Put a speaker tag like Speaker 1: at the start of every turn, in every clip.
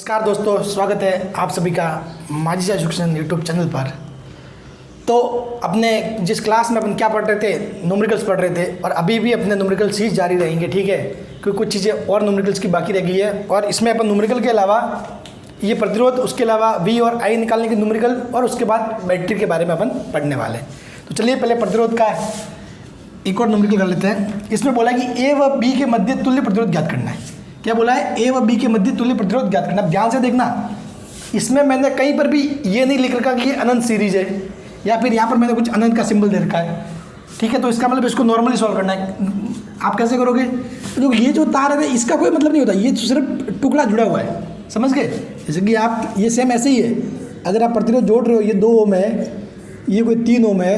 Speaker 1: नमस्कार दोस्तों, स्वागत है आप सभी का माजिद एजुकेशन यूट्यूब चैनल पर। तो अपने जिस क्लास में अपन क्या पढ़ रहे थे, न्यूमेरिकल्स पढ़ रहे थे और अभी भी अपने न्यूमेरिकल सीरीज जारी रहेंगे, ठीक है। क्योंकि कुछ चीज़ें और न्यूमेरिकल्स की बाकी रह गई है और इसमें अपन न्यूमेरिकल के अलावा ये प्रतिरोध, उसके अलावा वी और आई निकालने की न्यूमेरिकल और उसके बाद बैटरी के बारे में अपन पढ़ने वाले हैं। तो चलिए पहले प्रतिरोध का एक और न्यूमेरिकल कर लेते हैं। इसमें बोला कि ए व बी के मध्य तुल्य प्रतिरोध ज्ञात करना है। क्या बोला है? ए व बी के मध्य तुल्य प्रतिरोध ज्ञात करना। ध्यान से देखना, इसमें मैंने कहीं पर भी ये नहीं लिख रखा कि ये अनंत सीरीज है या फिर यहाँ पर मैंने कुछ अनंत का सिंबल दे रखा है, ठीक है। तो इसका मतलब इसको नॉर्मली सॉल्व करना है। आप कैसे करोगे? तो ये जो तार है इसका कोई मतलब नहीं होता, ये सिर्फ टुकड़ा जुड़ा हुआ है, समझ गए। जैसे कि आप ये सेम ऐसे ही है, अगर आप प्रतिरोध जोड़ रहे हो, ये 2 ओम है, ये कोई 3 ओम है,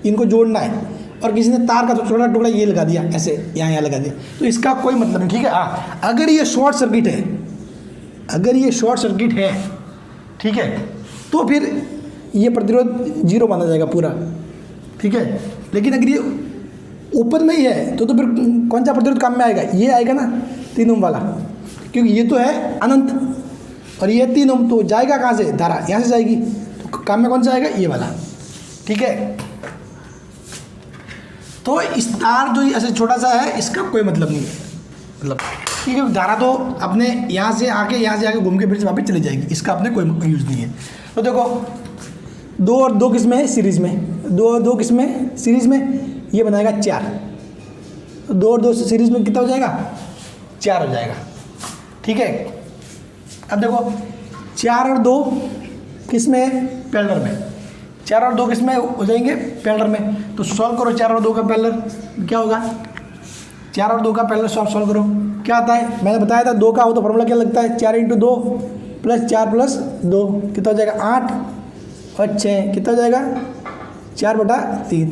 Speaker 1: इनको जोड़ना है और किसी ने तार का छोटा टुकड़ा ये लगा दिया, ऐसे यहाँ लगा दिया, तो इसका कोई मतलब नहीं, ठीक है। हाँ, अगर ये शॉर्ट सर्किट है, अगर ये शॉर्ट सर्किट है, ठीक है, तो फिर ये प्रतिरोध 0 माना जाएगा पूरा, ठीक है। लेकिन अगर ये ओपन में ही है तो फिर कौन सा प्रतिरोध काम में आएगा? ये आएगा ना 3 ओम वाला, क्योंकि ये तो है अनंत और ये 3 ओम, तो जाएगा कहाँ से? धारा यहाँ से जाएगी, तो काम में कौन सा आएगा? ये वाला, ठीक है। तो इस तार जो ऐसे छोटा सा है, इसका कोई मतलब नहीं है, मतलब ठीक है। धारा तो अपने यहाँ से आके घूम के फिर से वापस चली जाएगी, इसका अपने कोई यूज़ नहीं है। तो देखो 2 और 2 किस में है? सीरीज में। 2 और 2 किस में है? सीरीज में। ये बनाएगा 4। 2 और 2 सीरीज में कितना हो जाएगा? 4 हो जाएगा, ठीक है। अब देखो 4 और 2 किस में है? पैरेलल में। 4 और 2 किस में हो जाएंगे? पैरेलल में। तो सॉल्व करो 4 और 2 का पैरेलल, क्या होगा? 4 और 2 का पैरेलल सॉल्व करो, क्या आता है? मैंने बताया था 2 का हो तो फॉर्मूला क्या लगता है? 4 × 2 + 4 + 2 कितना हो जाएगा? 8 और 6 कितना हो जाएगा? 4/3।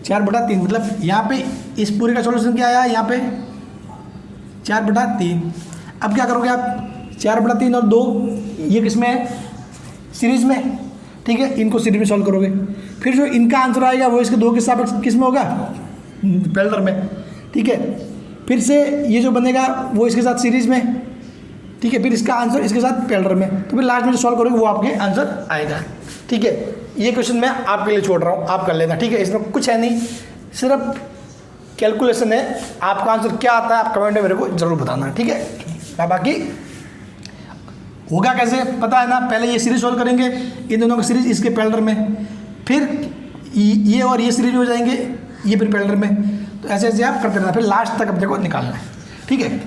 Speaker 1: 4/3 मतलब यहाँ पे इस पूरे का सॉल्यूशन क्या आया? यहाँ पे 4/3। अब क्या करोगे आप? 4/3 और 2 ये किस में है? सीरीज में, ठीक है। इनको सीरीज में सॉल्व करोगे, फिर जो इनका आंसर आएगा वो इसके 2 के सापेक्ष किस में होगा? पैरेलल में, ठीक है। फिर से ये जो बनेगा वो इसके साथ सीरीज में, ठीक है। फिर इसका आंसर इसके साथ पैरेलल में, तो फिर लास्ट में जो सॉल्व करोगे वो आपके आंसर आएगा, ठीक है। ये क्वेश्चन मैं आपके लिए छोड़ रहा हूँ, आप कर लेना, ठीक है। इसमें कुछ है नहीं, सिर्फ कैलकुलेशन है। आपका आंसर क्या आता है आप कमेंट में मेरे को जरूर बताना, ठीक है। बाकी होगा कैसे पता है ना? पहले ये सीरीज सॉल्व करेंगे, इन दोनों का सीरीज इसके पैरेलल में, फिर ये और ये सीरीज हो जाएंगे, ये फिर पैरेलल में, तो ऐसे ऐसे आप करते रहना, फिर लास्ट तक अपने को निकालना है, ठीक है।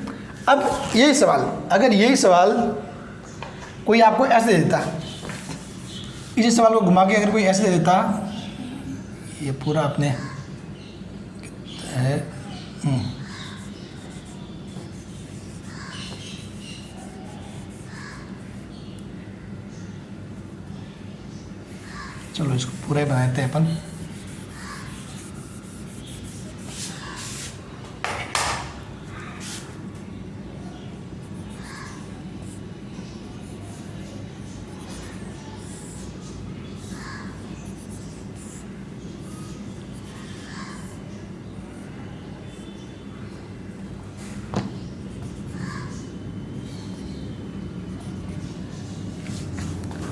Speaker 1: अब यही सवाल, अगर यही सवाल कोई आपको ऐसे दे देता, इसी सवाल को घुमा के अगर कोई ऐसे दे देता, ये पूरा अपने है चलो इसको पूरा ही बनाते हैं अपन।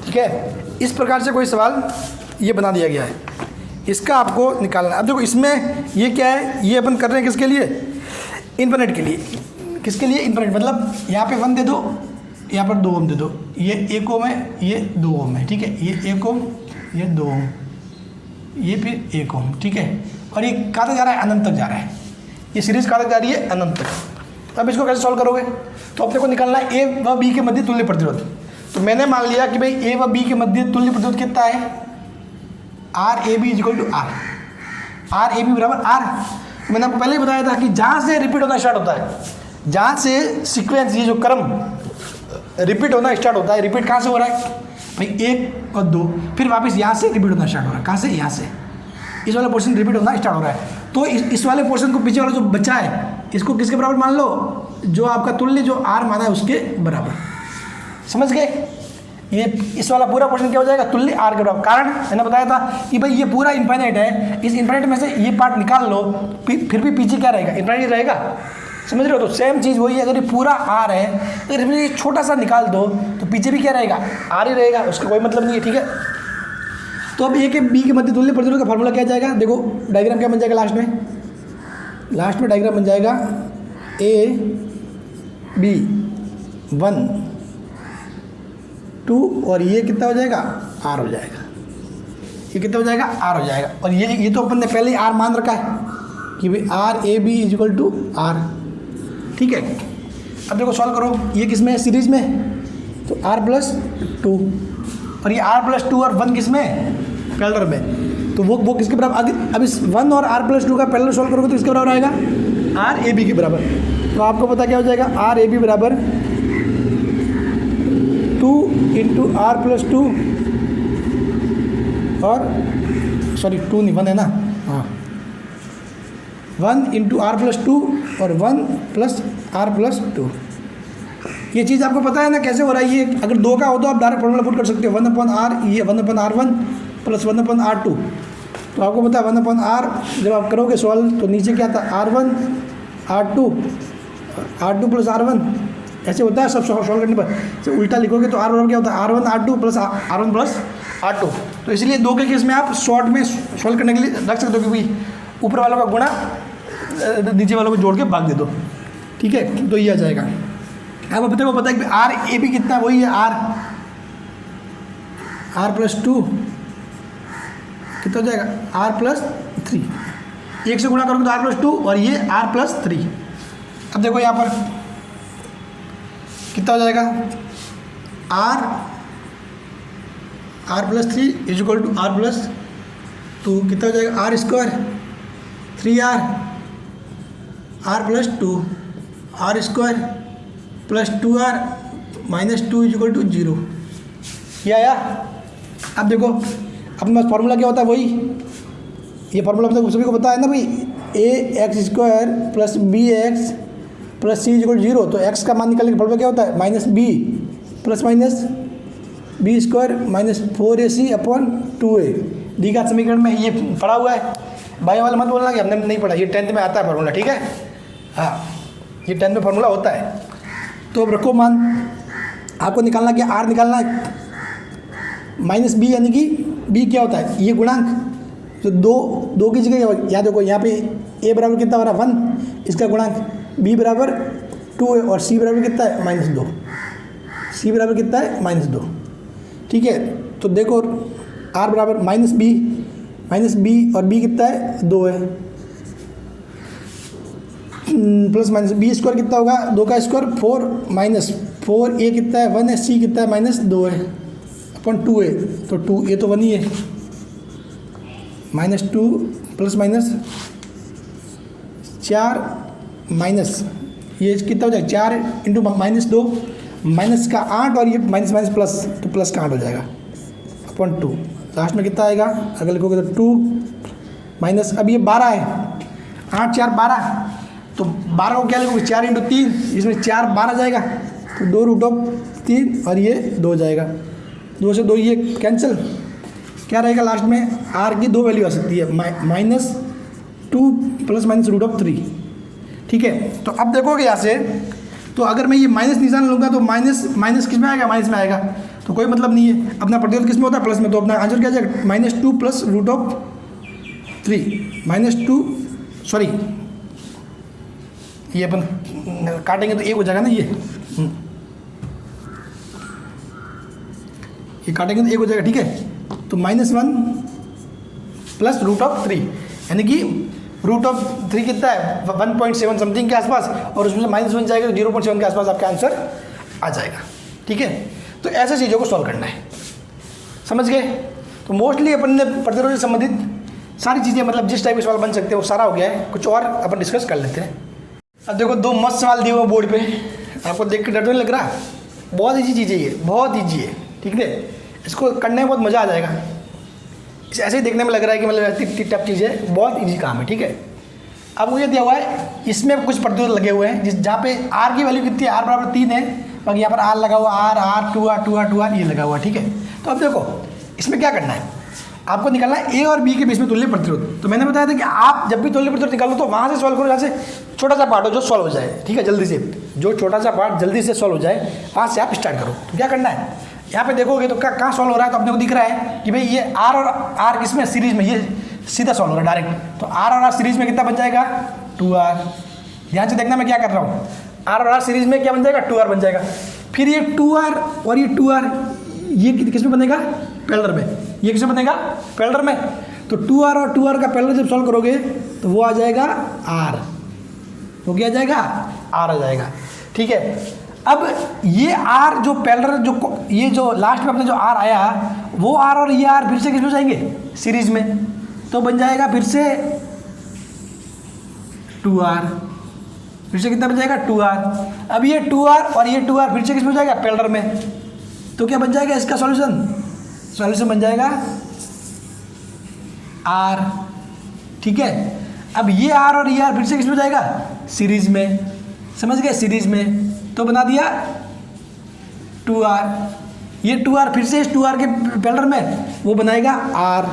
Speaker 1: ठीक है, इस प्रकार से कोई सवाल ये बना दिया गया है, इसका आपको निकालना है। अब देखो इसमें ये क्या है? ये अपन कर रहे हैं किसके लिए? इन्फिनिट के लिए। किसके लिए? इन्फिनिट, मतलब यहाँ पे 1 दे दो, यहाँ पर 2 ओम दे दो। ये 1 ओम है, ये 2 ओम है, ठीक है। ये 1 ओम, ये 2 ओम, ये फिर 1 ओम, ठीक है। और ये कहाँ तक जा रहा है? अनंत तक जा रहा है। ये सीरीज कहाँ तक जा रही है? अनंत तक। अब इसको कैसे सॉल्व करोगे? तो अपने को निकालना है ए व बी के मध्य तुल्य प्रतिरोध। तो मैंने मान लिया कि भाई ए व बी के मध्य तुल्य प्रतिरोध कितना है? RAB = R। RAB = R। मैंने आपको पहले ही बताया था कि जहाँ से रिपीट होना स्टार्ट होता है, जहाँ से सीक्वेंस, ये जो क्रम रिपीट होना स्टार्ट होता है, रिपीट कहाँ से हो रहा है भाई? 1 और 2, फिर वापस यहाँ से रिपीट होना स्टार्ट हो रहा है। कहाँ से? यहाँ से इस वाला पोर्शन रिपीट होना स्टार्ट हो रहा है। तो इस वाले पोर्शन को पीछे वाला जो बचा है, इसको किसके बराबर मान लो? जो आपका तुल्य जो R माना है उसके बराबर, समझ गए। ये इस वाला पूरा पोर्शन क्या हो जाएगा? तुल्य R के बराबर। कारण मैंने बताया था कि भाई ये पूरा इनफाइनाइट है, इस इनफाइनाइट में से ये पार्ट निकाल लो, फिर भी पीछे क्या रहेगा? इनफाइनाइट रहेगा। समझ रहे हो? तो सेम चीज़ वही है, अगर ये पूरा आर है तो इसमें ये छोटा सा निकाल दो तो पीछे भी क्या रहेगा, आर ही रहेगा, उसका कोई मतलब नहीं है, ठीक है। तो अब ए के बी के मध्य तुल्य प्रतिरोध का फार्मूला क्या जाएगा, देखो डायग्राम क्या बन जाएगा लास्ट में डायग्राम बन जाएगा ए बी 1 2 और ये कितना हो जाएगा, आर हो जाएगा, ये कितना हो जाएगा, आर हो जाएगा। और ये तो अपन ने पहले ही आर मान रखा है कि भाई R A B is equal to R, ठीक है। अब देखो सॉल्व करो, ये किस में है, सीरीज में, तो r प्लस 2 और ये r प्लस 2 और 1 किस में है, पैरेलल में, तो वो किसके बराबर, अब इस 1 और r प्लस 2 का पैरेलल सॉल्व करोगे तो किसके बराबर आएगा, r ए बी के बराबर। तो आपको पता क्या हो जाएगा, r ए बी बराबर 2 इंटू आर प्लस 2 और सॉरी 2 नहीं 1 है ना, हाँ 1 इंटू आर प्लस 2 और 1 प्लस आर प्लस 2। ये चीज़ आपको पता है ना कैसे हो रहा है, ये अगर 2 का हो तो आप डायरेक्ट फॉर्मूला पुट कर सकते हो 1/r, ये 1/r1 प्लस 1/r2। तो आपको पता है 1/r जब आप करोगे सॉल्व तो नीचे क्या था, r1 r2 प्लस r1, ऐसे होता है सब सॉल्व करने पर। जब उल्टा लिखोगे तो r बराबर क्या होता है, r1 r2 plus r1 plus r2। तो इसलिए 2 के केस में आप शॉर्ट में सॉल्व करने के लिए रख सकते हो कि भाई ऊपर वालों का गुणा नीचे वालों को जोड़ के भाग दे दो, ठीक है। तो ये आ जाएगा। अब अपने को पता है कि आर ए बी कितना है, वही है आर प्लस 2 कितना हो जाएगा, आर प्लस 3, 1 से गुणा करोगे तो आर प्लस 2 और ये आर प्लस 3। अब देखो यहाँ पर कितना हो जाएगा, R plus 3 is equal to R plus 2, कितना हो जाएगा, R square 3r R plus 2 R square plus 2r minus 2 is equal to 0। ये आया। अब देखो अपने पास फार्मूला क्या होता है, वही ये फार्मूला मतलब सभी को पता है ना भाई, ax square plus bx plus c is equal to 0। तो x का मान निकालने का फार्मूला क्या होता है, minus b plus minus B square minus 4ac upon 2a। D का समीकरण में ये पढ़ा हुआ है, बायो वाला मत बोलना कि हमने नहीं पढ़ा, ये 10th में आता है फार्मूला, ठीक है। हाँ ये 10th में फार्मूला होता है। तो अब रखो मान, आपको निकालना क्या, आर निकालना है, माइनस बी यानी कि बी क्या होता है, ये गुणांक जो दो की जगह याद रखो, यहाँ पे ए बराबर कितना हो रहा है 1, इसका गुणांक बी बराबर 2 है और सी बराबर कितना है -2, सी बराबर कितना है -2, ठीक है। तो देखो आर बराबर माइनस बी और बी कितना है 2 है, प्लस माइनस बी स्क्वायर कितना होगा, 2 का स्क्वायर 4 माइनस 4 ए कितना है 1 है, सी कितना है -2 है अपन 2 है, तो 2 ये तो 1 ही है, -2 प्लस माइनस 4 माइनस ये कितना हो जाएगा 4 इंटू -2 माइनस का 8 और ये माइनस माइनस प्लस, तो प्लस का 8 हो जाएगा अपन 2। लास्ट में कितना आएगा, अगर लिखोगे तो 2 माइनस, अब ये 12 है, 8 4 12, तो 12 को क्या लिखोगे 4 इंटू 3, इसमें 4 12 जाएगा, तो 2√3 और ये 2 जाएगा, 2 से 2 ये कैंसिल, क्या रहेगा लास्ट में, आर की 2 वैल्यू आ सकती है, -2 प्लस -√3, ठीक है। तो अब देखोगे यहाँ से, तो अगर मैं ये माइनस निशान लूँगा तो माइनस किस में आएगा, माइनस में आएगा, तो कोई मतलब नहीं है। अपना प्रतिरोध किस में होता है, प्लस में, तो अपना आंसर क्या आ जाएगा -2 प्लस √3 -2 सॉरी ये अपन काटेंगे तो 1 हो जाएगा ना, ये काटेंगे तो 1 हो जाएगा, ठीक है। तो -1 प्लस √3 यानी कि √3 कितना है 1.7 समथिंग के आसपास, और उसमें -1 जाएगा तो 0.7 के आसपास आपका आंसर आ जाएगा, ठीक है। तो ऐसे चीज़ों को सॉल्व करना है, समझ गए। तो मोस्टली अपन ने प्रतिरोध से संबंधित सारी चीज़ें, मतलब जिस टाइप के सवाल बन सकते हैं वो सारा हो गया है, कुछ और अपन डिस्कस कर लेते हैं। अब देखो 2 मस्त सवाल दिए हुए बोर्ड पे, आपको देख के डर नहीं लग रहा, बहुत ईजी चीज़ है ये, बहुत ईजी है, ठीक है। इसको करने में बहुत मज़ा आ जाएगा, ऐसे ही देखने में लग रहा है कि मतलब इतनी टफ चीज़ है, बहुत ईजी काम है, ठीक है। अब मुझे दिया हुआ है, इसमें कुछ प्रतिरोध लगे हुए हैं, जहाँ पे आर की वैल्यू कितनी है, आर बराबर 3 है, बाकी यहाँ पर आर लगा हुआ, आर 2R 2R 2R ये लगा हुआ, ठीक है। तो अब देखो इसमें क्या करना है, आपको निकालना है ए और बी के बीच में तुल्य प्रतिरोध। तो मैंने बताया था कि आप जब भी तुल्य प्रतिरोध निकालो तो वहाँ से सॉल्व करो जहाँ से छोटा सा पार्ट हो जो सॉल्व हो जाए, ठीक है, जल्दी से, जो छोटा सा पार्ट जल्दी से सॉल्व हो जाए वहाँ से आप स्टार्ट करो। तो क्या करना है, यहाँ पे देखोगे तो कहाँ सॉल्व हो रहा है, तो अपने को दिख रहा है कि भाई ये आर और आर किसमें, सीरीज में, ये सीधा सॉल्व हो रहा है डायरेक्ट। तो आर और आर सीरीज में कितना बन जाएगा, 2r। ध्यान से देखना मैं क्या कर रहा हूँ, आर और आर सीरीज में क्या बन जाएगा, 2r बन जाएगा। फिर ये 2r और ये 2r ये किस में बनेगा, पैरेलल में। ये किस में बनेगा, पैरेलल में। तो 2r और 2r का पैरेलल जब सॉल्व करोगे तो वो आ जाएगा r, वो क्या आ जाएगा, r आ जाएगा, ठीक है। अब ये r जो पैरेलल जो ये जो लास्ट में अपने जो r आया वो r और ये r फिर से किस में जाएंगे, सीरीज में। तो बन जाएगा फिर से 2r, फिर से कितना बन जाएगा, 2r। अब ये 2r और ये 2r फिर से किस में जाएगा, पैरेलल में। तो क्या बन जाएगा इसका सॉल्यूशन बन जाएगा r, ठीक है। अब ये r और ये r फिर से किस में जाएगा, सीरीज में, समझ गए, सीरीज में। तो बना दिया 2r, ये 2r फिर से इस 2r के पैरेलल में वो बनाएगा r,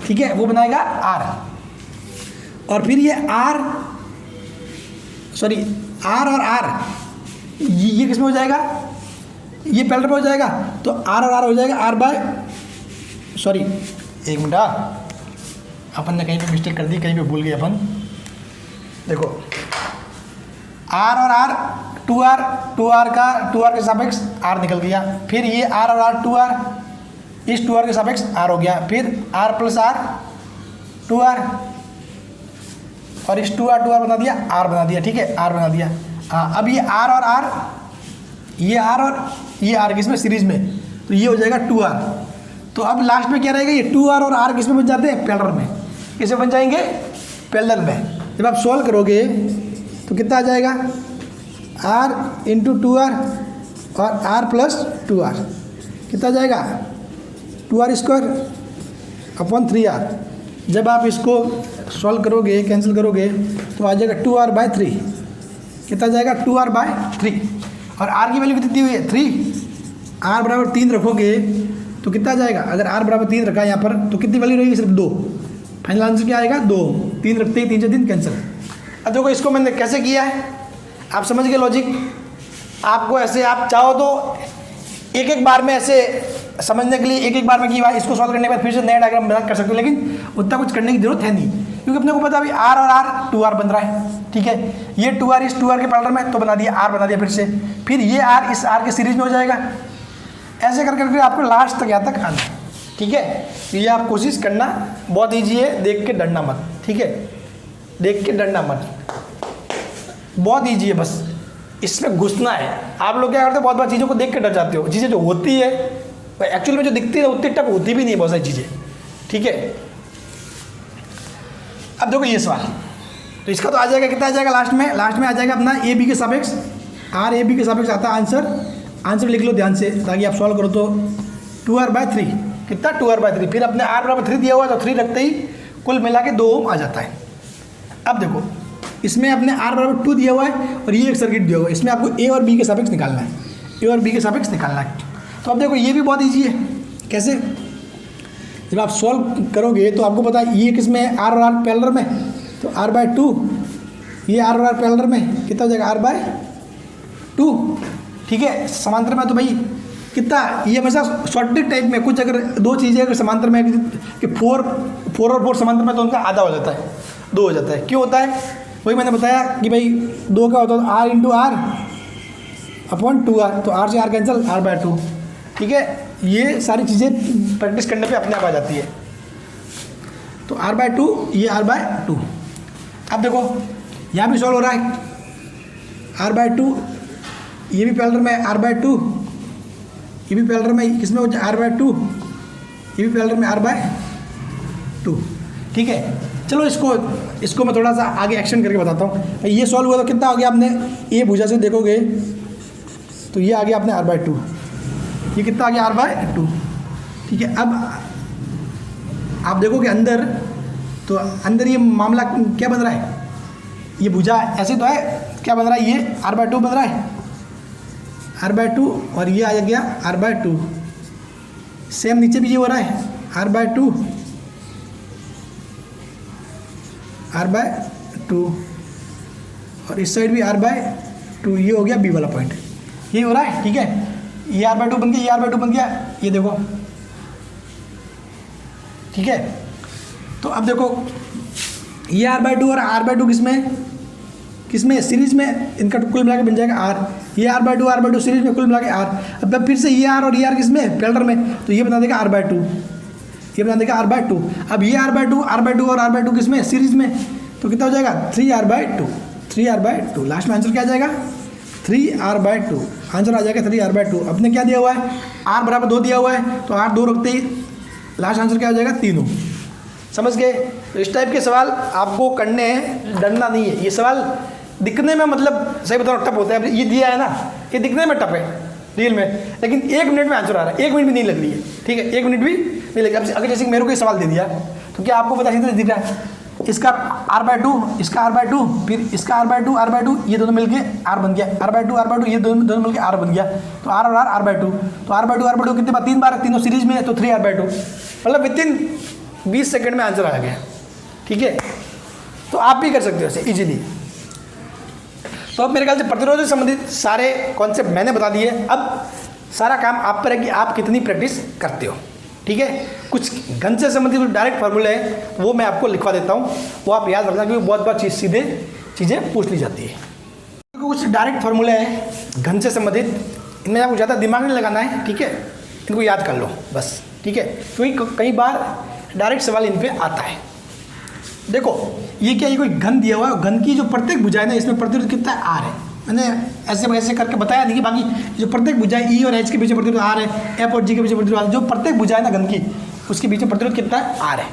Speaker 1: ठीक है, वो बनाएगा r। और फिर ये r और r ये किस में हो जाएगा, ये पैरेलल में हो जाएगा। तो r और r हो जाएगा r बाय, एक मिनट, अपन ने कहीं पे मिस्टेक कर दी, कहीं पे भूल गए अपन। देखो r और r 2r के सापेक्ष r निकल गया। फिर ये r और r 2r इस 2r के सापेक्ष r हो गया। फिर r प्लस r 2r और इस 2r बना दिया, r बना दिया, ठीक है, r बना दिया। हाँ, अब ये r और r, ये r और ये r किसमें, सीरीज में। तो ये हो जाएगा 2r। तो अब लास्ट में क्या रहेगा, ये 2r और r किसमें बन जाते हैं, पैरेलल में। किसमें बन जाएंगे, पैरेलल में। जब आप सॉल्व करोगे तो कितना आ जाएगा, r इंटू 2r और r प्लस 2r कितना आ जाएगा, 2r स्क्वायर अपॉन 3r। जब आप इसको सॉल्व करोगे, कैंसिल करोगे तो आ जाएगा 2r बाय 3। कितना आ जाएगा, 2r बाय 3। और r की वैल्यू कितनी दी हुई है, 3। r बराबर 3 रखोगे तो कितना आ जाएगा, अगर r बराबर 3 रखा है यहाँ पर तो कितनी वैल्यू रहेगी, सिर्फ 2। फाइनल आंसर क्या आएगा, 2। 3 रखते ही 3 से 3 कैंसिल। अब देखो इसको मैंने कैसे किया है, आप समझ गए लॉजिक। आपको ऐसे आप चाहो तो एक बार में ऐसे समझने के लिए एक बार में कि भाई इसको सॉल्व करने के बाद फिर से नया डायग्राम बना कर सकते हो, लेकिन उतना कुछ करने की जरूरत है नहीं, क्योंकि अपने को पता अभी r और r 2r बन रहा है, ठीक है। ये 2r इस 2r के पैरेलल में, तो बना दिया r बना दिया फिर से। फिर ये r इस r के सीरीज में हो जाएगा। ऐसे कर करके आपको लास्ट तक यहाँ तक आना, ठीक है। तो ये आप कोशिश करना, बहुत ईजी है, देख के डरना मत, ठीक है, देख के डरना मत, बहुत ईजी है, बस इसमें घुसना है। आप लोग क्या करते हो, बहुत बार चीज़ों को देख के डर जाते हो। चीज़ें जो होती है एक्चुअल में जो दिखती है उतनी टफ होती भी नहीं है बहुत सारी चीज़ें, ठीक है। अब देखो ये सवाल, तो इसका तो आ जाएगा, कितना आ जाएगा लास्ट में आ जाएगा अपना ए बी के सापेक्ष, r a b के सापेक्ष आता है आंसर लिख लो ध्यान से ताकि आप सॉल्व करो। तो 2r बाय 3 कितना, 2r बाय 3। फिर अपने r बराबर 3 दिया हुआ है तो 3 रखते ही कुल मिला के 2 ओम आ जाता है। अब देखो इसमें अपने r बराबर 2 दिया हुआ है और ये एक सर्किट दिया हुआ है, इसमें आपको a और b के सापेक्ष निकालना है, a और b के सापेक्ष निकालना है। तो अब देखो ये भी बहुत ईजी है, कैसे, जब आप सॉल्व करोगे तो आपको पता है ये किस में है, r और r पैरेलल में, तो r बाय 2, ये r और r पैरेलल में कितना हो जाएगा, r बाय 2, ठीक है। समांतर में तो भाई कितना, ये हमेशा शॉर्टेड टाइप में कुछ अगर दो चीज़ें अगर समांतर में कि 4 और 4 समांतर में तो उनका आधा हो जाता है, 2 हो जाता है। क्यों होता है, वही मैंने बताया कि भाई 2 का होता है r into r upon 2r, तो r से r कैंसिल, r बाय 2, ठीक है। ये सारी चीज़ें प्रैक्टिस करने पे अपने आप आ जाती है। तो r बाय 2, ये r बाय 2। अब देखो यहाँ भी सॉल्व हो रहा है, r बाय 2, ये भी पैरेलल में r बाय 2, ये भी पैरेलल में किसमें हो जाए, r बाय 2, ये भी पैरेलल में r बाय 2, ठीक है। चलो इसको मैं थोड़ा सा आगे एक्शन करके बताता हूँ। ये सॉल्व हुआ तो कितना आ गया, आपने ये भुजा से देखोगे तो ये आ गया आपने r बाय 2, ये कितना आ गया, r बाय 2, ठीक है। अब आप देखोगे अंदर, तो अंदर ये मामला क्या बन रहा है, ये भुजा ऐसे तो है, क्या बन रहा है, ये r बाय 2 बन रहा है, r बाय 2, और ये आ गया r बाय 2। सेम नीचे भी ये हो रहा है, r/2 r/2 और इस साइड भी r/2। ये हो गया बी वाला पॉइंट, ये हो रहा है, ठीक है। ये r/2 बन गया, ये r/2 बन गया, ये देखो, ठीक है। तो अब देखो ये r/2 और r/2 किसमें सीरीज में, इनका कुल मिला के बन जाएगा r। ये r/2 सीरीज में कुल मिला के r। अब फिर से ये r और ये r किसमें, पैरेलल में, तो ये बना देगा r/2, ये बना देगा r/2। अब ये r/2 और r/2 किसमें, सीरीज में, तो कितना हो जाएगा 3r/2। लास्ट में आंसर क्या आ जाएगा 3r/2, आंसर आ जाएगा 3r/2। अपने क्या दिया हुआ है, r बराबर 2 दिया हुआ है, तो r 2 रखते ही लास्ट आंसर क्या हो जाएगा 3। समझ गए। तो इस टाइप के सवाल आपको करने हैं, डरना नहीं है। ये सवाल दिखने में मतलब सही बताओ टफ होता है, ये दिया है ना, ये दिखने में टफ है रियल में, लेकिन 1 मिनट में आंसर आ रहा है, 1 मिनट भी नहीं लग रही है, ठीक है, 1 मिनट भी नहीं लगी। अब अगर जैसे मेरे को ये सवाल दे दिया तो क्या आपको पता चलता दिख रहा है, इसका r/2, इसका r/2, फिर इसका r/2, ये दोनों मिलके r बन गया, r/2, ये दोनों मिलके r बन गया, तो r और r/2, तो r/2 कितने बार, 3 बार, तीनों सीरीज में है, तो 3r/2, मतलब विदिन 20 सेकंड में आंसर आ गया, ठीक है। तो आप भी कर सकते हो ऐसे इजीली। तो अब मेरे ख्याल से प्रतिरोध से संबंधित सारे कॉन्सेप्ट मैंने बता दिए। अब सारा काम आप पर है कि आप कितनी प्रैक्टिस करते हो, ठीक है। कुछ घन से संबंधित डायरेक्ट फार्मूले हैं, वो मैं आपको लिखवा देता हूँ, वो आप याद रखना, क्योंकि बहुत बार सीधे चीज़ें पूछ ली जाती है। कुछ डायरेक्ट फार्मूले हैं घन से संबंधित, इनमें आपको ज़्यादा दिमाग नहीं लगाना है, ठीक है, इनको याद कर लो बस, ठीक है, क्योंकि कई बार डायरेक्ट सवाल इन पर आता है। देखो ये क्या, ये कोई घन दिया हुआ है, घन की जो प्रत्येक भुजा है ना, इसमें प्रतिरोध कितना है, r है। मैंने ऐसे करके बताया नहीं कि बाकी जो प्रत्येक भुजा E और H के बीच में प्रतिरोध r है, F और G के बीच में प्रतिरोध r, जो प्रत्येक भुजा है ना घन की, उसके बीच में प्रतिरोध कितना है, r है।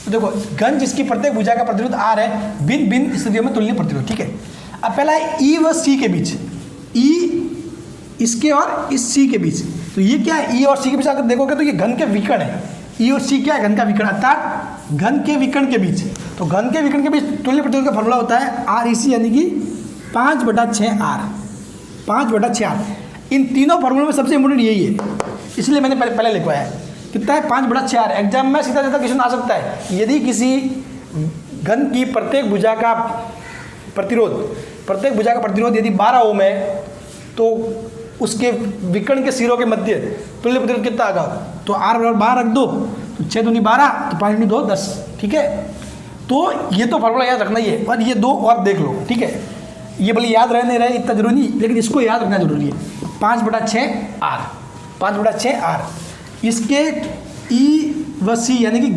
Speaker 1: तो देखो घन जिसकी प्रत्येक भुजा का प्रतिरोध r है, भिन्न भिन्न स्थितियों में तुल्य प्रतिरोध, ठीक है। अब पहला है E व C के बीच, E इसके और इस C के बीच, तो ये क्या है, E और C के बीच अगर देखोगे तो ये घन के विकर्ण है, E और C क्या है, घन का विकर्ण, अर्थात घन के विकर्ण के बीच। तो घन के विकर्ण के बीच तुल्य प्रतिरोध का फॉर्मूला होता है REC, यानी कि 5/6R, 5/6R। इन तीनों फॉर्मूलों में सबसे इंपोर्टेंट यही है, इसलिए मैंने पहले लिखवाया है। कितना है, 5/6R। एग्जाम में सीधा सीधा क्वेश्चन आ सकता है, यदि किसी घन की प्रत्येक भुजा का प्रतिरोध यदि 12 ओम है, तो उसके विकर्ण के सिरों के मध्य तुल्य प्रतिरोध कितना आएगा, तो R बराबर 12 रख दो, तो 6 दूनी 12, तो 5 दूनी 2 10, ठीक है। तो ये तो फॉर्मूला याद रखना ही है, और ये 2 और देख लो, ठीक है। ये भले याद रहे नहीं रहे इतना जरूरी नहीं, लेकिन इसको याद रखना जरूरी है। 5/6R, 5/6R। इसके E व C यानी कि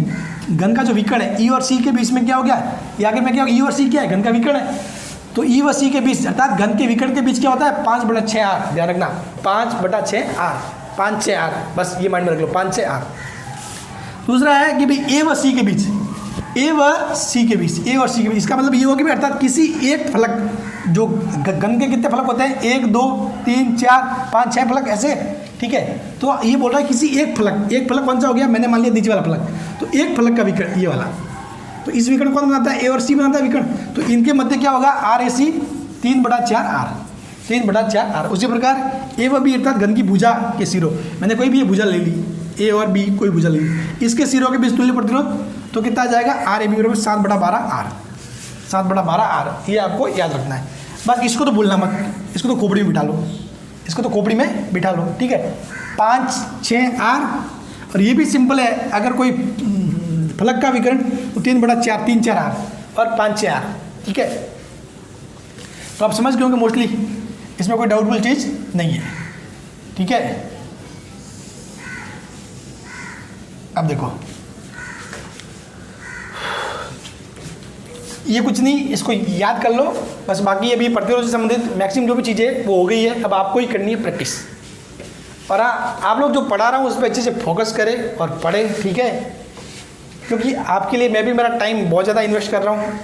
Speaker 1: घन का जो विकर्ण है, E और C के बीच में क्या हो गया, ये आगे में क्या हो गया, E और C क्या है, घन का विकर्ण है, तो E व C के बीच अर्थात घन के विकर्ण के बीच क्या होता है, 5/6R। ध्यान रखना 5/6R, 5/6R, बस ये माइंड में रख लो, 5/6R। दूसरा है कि भाई A व C के बीच, A व C के बीच, A और C के बीच, इसका मतलब ये होगा कि अर्थात किसी एक फलक, जो घन के कितने फलक होते हैं, 1 2 3 4 5 6 फलक ऐसे, ठीक है। तो ये बोल रहा है किसी एक फलक कौन सा हो गया, मैंने मान लिया नीचे वाला फलक, तो एक फलक का विकर्ण ये वाला, तो इस विकर्ण कौन बनाता है, A और C बनाता है विकर्ण, तो इनके मध्य क्या होगा, RAC 3/4R, 3/4R। उसी प्रकार A व B अर्थात घन की भुजा के सिरों, मैंने कोई भी ये भुजा ले ली, A और B कोई भुजा ले ली, इसके सिरों के बीच तुल्य प्रतिरोध तो कितना आ जाएगा, RAB बराबर 7/12R, 7/12R। ये आपको याद रखना है, बस इसको तो भूलना मत, इसको तो खोपड़ी में बिठा लो, इसको तो खोपड़ी में बिठा लो, ठीक है। 5/6R। और ये भी सिंपल है, अगर कोई फलक का विकर्ण तो 3/4, 3/4R और 5/6R, ठीक है। तो आप समझ गए होंगे मोस्टली, इसमें कोई डाउटफुल चीज़ नहीं है, ठीक है। अब देखो ये कुछ नहीं, इसको याद कर लो बस, बाकी अभी प्रतिरोध से संबंधित मैक्सिमम जो भी चीज़ें वो हो गई है, अब आपको ही करनी है प्रैक्टिस। और आप लोग जो पढ़ा रहा हूँ उस पर अच्छे से फोकस करें और पढ़ें, ठीक है, क्योंकि आपके लिए मैं भी मेरा टाइम बहुत ज़्यादा इन्वेस्ट कर रहा हूँ,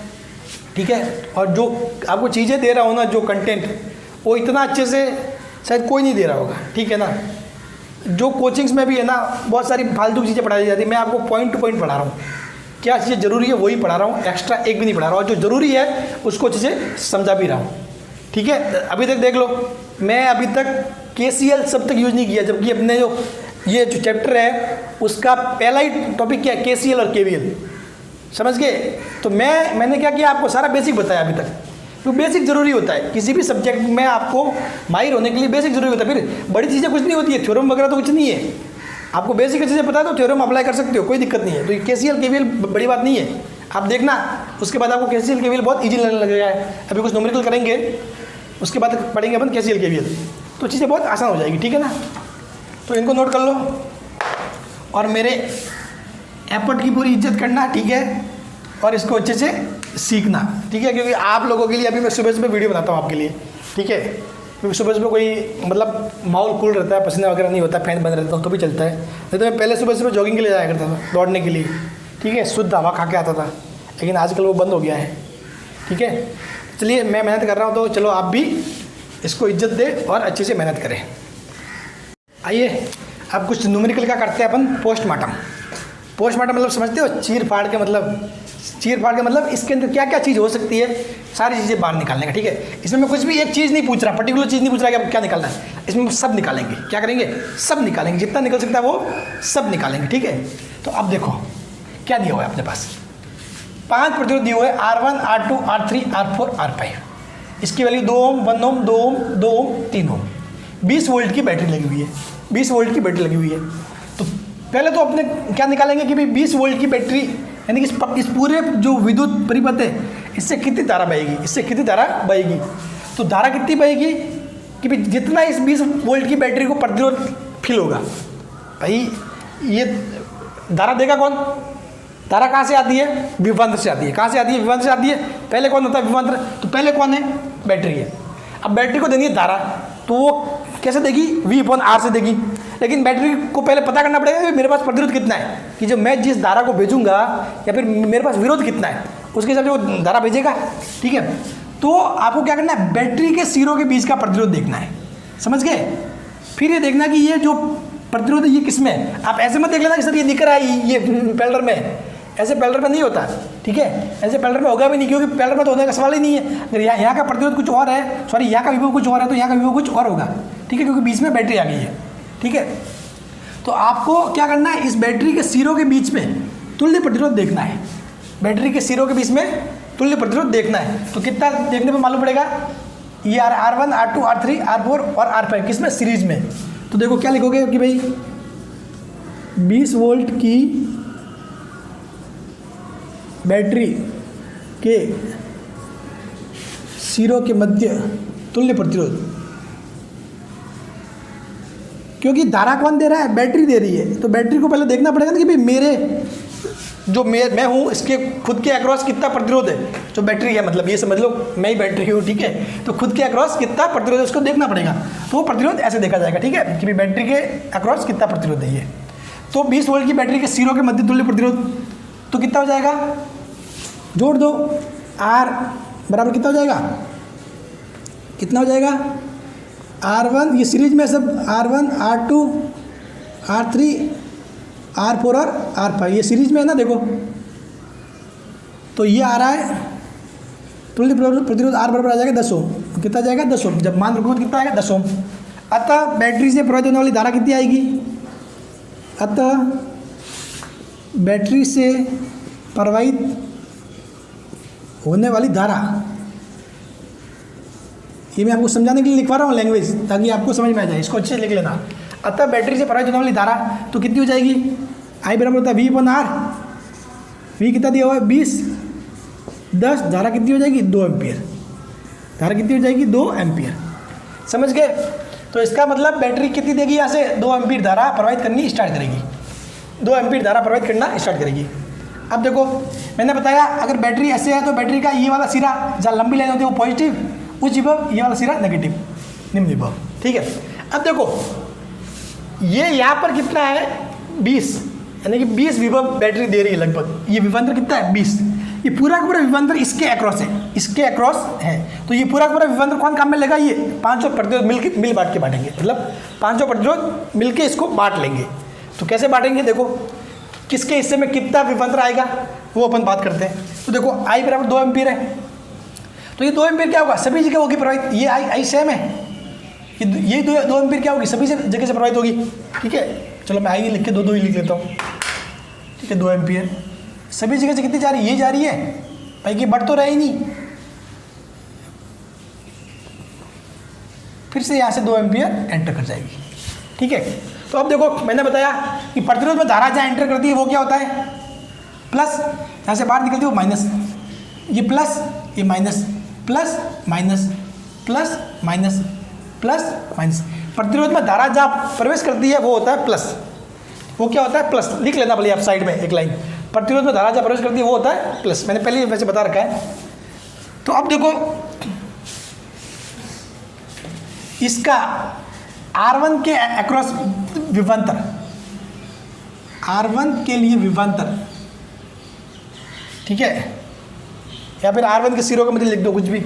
Speaker 1: ठीक है। और जो आपको चीज़ें दे रहा हूँ ना, जो कंटेंट, वो इतना अच्छे से शायद कोई नहीं दे रहा होगा, ठीक है ना। जो कोचिंग्स में भी है ना, बहुत सारी फालतू की चीज़ें पढ़ाई जाती है, मैं आपको पॉइंट टू पॉइंट पढ़ा रहा हूँ, क्या चीज़ें जरूरी है वही पढ़ा रहा हूँ, एक्स्ट्रा एक भी नहीं पढ़ा रहा हूँ, और जो ज़रूरी है उसको अच्छे से समझा भी रहा हूँ, ठीक है। अभी तक देख लो, मैं अभी तक KCL शब्द तक यूज़ नहीं किया, जबकि अपने जो ये जो चैप्टर है उसका पहला ही टॉपिक क्या है, KCL और KVL, समझ गए। तो मैंने क्या किया, आपको सारा बेसिक बताया अभी तक। तो बेसिक जरूरी होता है किसी भी सब्जेक्ट में, आपको माहिर होने के लिए बेसिक जरूरी होता है। फिर बड़ी चीज़ें कुछ नहीं होती है, थ्योरम वगैरह तो कुछ नहीं है, आपको बेसिक चीज़ें पता है तो थ्योरम अप्लाई कर सकते हो, कोई दिक्कत नहीं है। तो ये KCL KVL बड़ी बात नहीं है, आप देखना उसके बाद आपको KCL KVL बहुत ईजी लगने लगेगा। अभी कुछ न्यूमेरिकल करेंगे, उसके बाद पढ़ेंगे अपन KCL KVL, तो चीज़ें बहुत आसान हो जाएगी, ठीक है ना। तो इनको नोट कर लो और मेरे एफर्ट की पूरी इज्जत करना, ठीक है, और इसको अच्छे से सीखना, ठीक है, क्योंकि आप लोगों के लिए अभी मैं सुबह सुबह वीडियो बनाता हूँ आपके लिए, ठीक है, क्योंकि सुबह सुबह कोई मतलब माहौल कूल रहता है, पसीना वगैरह नहीं होता, फैन बंद रहता तो भी चलता है। नहीं तो मैं पहले सुबह सुबह जॉगिंग के लिए जाया करता था, दौड़ने के लिए, ठीक है, शुद्ध हवा खा के आता था, लेकिन आजकल वो बंद हो गया है, ठीक है। चलिए मैं मेहनत कर रहा हूँ, तो चलो आप भी इसको इज्जत दें और अच्छे से मेहनत करें। आइए अब कुछ न्यूमेरिकल का करते हैं अपन, पोस्टमार्टम। पोस्टमार्टम मतलब समझते हो, चीर फाड़ के मतलब इसके अंदर क्या क्या चीज़ हो सकती है, सारी चीज़ें बाहर निकालने का, ठीक है। इसमें मैं कुछ भी एक चीज़ नहीं पूछ रहा, पर्टिकुलर चीज़ नहीं पूछ रहा कि आप क्या निकालना है, इसमें सब निकालेंगे। क्या करेंगे, सब निकालेंगे, जितना निकल सकता है वो सब निकालेंगे, ठीक है। तो अब देखो क्या दिया हुआ है अपने पास, 5 प्रतिरोध दिए हुए, R1 R2 R3 R4 R5। इसकी वैल्यू 2 ओम, 1 ओम, 2 ओम, 2 ओम, 3 ओम। 20 वोल्ट की बैटरी लगी हुई है, 20 वोल्ट की बैटरी लगी हुई है। तो पहले तो अपने क्या निकालेंगे कि भाई 20 वोल्ट की बैटरी, यानी कि इस पूरे जो विद्युत परिपथ है, इससे कितनी धारा बहेगी, इससे कितनी धारा बहेगी। तो धारा कितनी बहेगी कि भाई जितना इस 20 वोल्ट की बैटरी को प्रतिरोध फिल होगा, भाई ये धारा देगा कौन, धारा कहाँ से आती है, विभवांतर से आती है। कहाँ से आती है, विभवांतर से आती है। पहले कौन होता है, विभवांतर, तो पहले कौन है, बैटरी है। अब बैटरी को देनी है धारा, तो वो कैसे देगी, V/R से देगी। लेकिन बैटरी को पहले पता करना पड़ेगा कि मेरे पास प्रतिरोध कितना है, कि जो मैं जिस धारा को भेजूंगा या फिर मेरे पास विरोध कितना है, उसके हिसाब से वो धारा भेजेगा, ठीक है। तो आपको क्या करना है, बैटरी के सिरों के बीच का प्रतिरोध देखना है, समझ गए। फिर ये देखना कि ये जो प्रतिरोध ये किस में है। आप ऐसे मत देख लेना कि सर ये दिख रहा है ये पैरेलल में, ऐसे पैरेलल में नहीं होता, ठीक है, ऐसे पैरेलल में होगा भी नहीं, क्योंकि पैरेलल में तो होने का सवाल ही नहीं है। अगर यहाँ का प्रतिरोध कुछ और है, सॉरी यहाँ का विभव कुछ और है, तो यहाँ का विभव कुछ और होगा, ठीक है, क्योंकि बीच में बैटरी आ गई है, ठीक है। तो आपको क्या करना है, इस बैटरी के सिरों के बीच में तुल्य प्रतिरोध देखना है, बैटरी के सिरों के बीच में तुल्य प्रतिरोध देखना है। तो कितना देखने पर मालूम पड़ेगा, ये R1 R2 R3 R4 और R5 किस में, सीरीज में। तो देखो क्या लिखोगे कि भाई 20 वोल्ट की बैटरी के सिरों के मध्य तुल्य प्रतिरोध, क्योंकि धारा कौन दे रहा है, बैटरी दे रही है। तो बैटरी को पहले देखना पड़ेगा ना कि भाई मेरे जो मैं हूँ इसके खुद के अक्रॉस कितना प्रतिरोध है, जो बैटरी है, मतलब ये समझ लो मैं ही बैटरी हूँ, ठीक है। तो खुद के अक्रॉस कितना प्रतिरोध है उसको देखना पड़ेगा। तो वो प्रतिरोध ऐसे देखा जाएगा, ठीक है, कि भाई बैटरी के अक्रॉस कितना प्रतिरोध है ये। तो 20 वोल्ट की बैटरी के सिरों के मध्य तुल्य प्रतिरोध तो कितना हो जाएगा, जोड़ दो, R बराबर कितना हो जाएगा, कितना हो जाएगा, R1, ये सीरीज में सब R1 R2 R3 R4 और R5 ये सीरीज में है ना, देखो। तो ये आ रहा है तुल्य प्रतिरोध R बराबर आ जाएगा 10 ओम। कितना जाएगा, 10 ओम। जब मान रखो कितना आएगा, 10 ओम। अतः बैटरी से प्रवाहित होने वाली धारा कितनी आएगी, अतः बैटरी से प्रवाहित होने वाली धारा, ये मैं आपको समझाने के लिए लिखवा रहा हूँ लैंग्वेज, ताकि आपको समझ में आ जाए, इसको अच्छे से लिख लेना। अतः बैटरी से प्रवाहित होने वाली धारा तो कितनी हो जाएगी, I बराबर होता है V/R। V कितना दिया हुआ है, 20, 10, धारा कितनी हो जाएगी, 2 एम्पियर। धारा कितनी हो जाएगी, 2 एम्पियर, समझ गए। तो इसका मतलब बैटरी कितनी देगी, यहाँ से 2 एम्पियर धारा प्रवाहित करनी स्टार्ट करेगी, 2 एम्पियर धारा प्रवाहित करना स्टार्ट करेगी। अब देखो मैंने बताया, अगर बैटरी ऐसे है तो बैटरी का ये वाला सिरा जहाँ लंबी लाइन होती है वो पॉजिटिव, उच्च विभव, ये वाला सिरा नेगेटिव, निम्न विभव, ठीक है। अब देखो ये यहाँ पर कितना है, 20, यानी कि 20 विभव बैटरी दे रही है लगभग। ये विभवांतर कितना है, 20। ये पूरा का पूरा विभवांतर इसके अक्रॉस है, इसके अक्रॉस है। तो ये पूरा का पूरा विभवांतर कौन काम में लेगा, ये 500 प्रतिरोध मिल बांट के बांटेंगे, मतलब 500 प्रतिरोध मिल के इसको बांट लेंगे। तो कैसे बांटेंगे, देखो किसके हिस्से में कितना विभवांतर आएगा वो अपन बात करते हैं। तो देखो I बराबर 2 एम्पियर है, तो ये 2 एम्पियर क्या होगा, सभी जगह होगी प्रवाहित। ये I सेम है, ये 2 एम्पियर क्या होगी, सभी जगह से प्रवाहित होगी, ठीक है। चलो मैं आई लिख के 2 ही लिख लेता हूँ, ठीक है, 2 एम्पियर। सभी जगह से कितनी जा रही है, ये जा रही है भाई, कि बढ़ तो रहा ही नहीं। फिर से यहाँ से 2 एम्पियर एंटर कर जाएगी, ठीक है। तो अब देखो मैंने बताया कि प्रतिरोध में धारा जहाँ एंटर करती है वो क्या होता है, प्लस, यहाँ से बाहर निकलती है वो माइनस, ये प्लस, ये minus, plus minus, plus minus, plus minus. प्रतिरोध में धारा जहाँ प्रवेश करती है वो होता है प्लस, वो क्या होता है प्लस, लिख लेना भले आप साइड में एक लाइन। प्रतिरोध में धारा जहाँ प्रवेश करती है वो होता है प्लस, मैंने पहले वैसे बता रखा है। तो अब देखो इसका R1 के अक्रॉस विभवांतर, R1 के लिए विभवांतर, ठीक है, या फिर R1 के सिरों का मतलब लिख दो कुछ भी।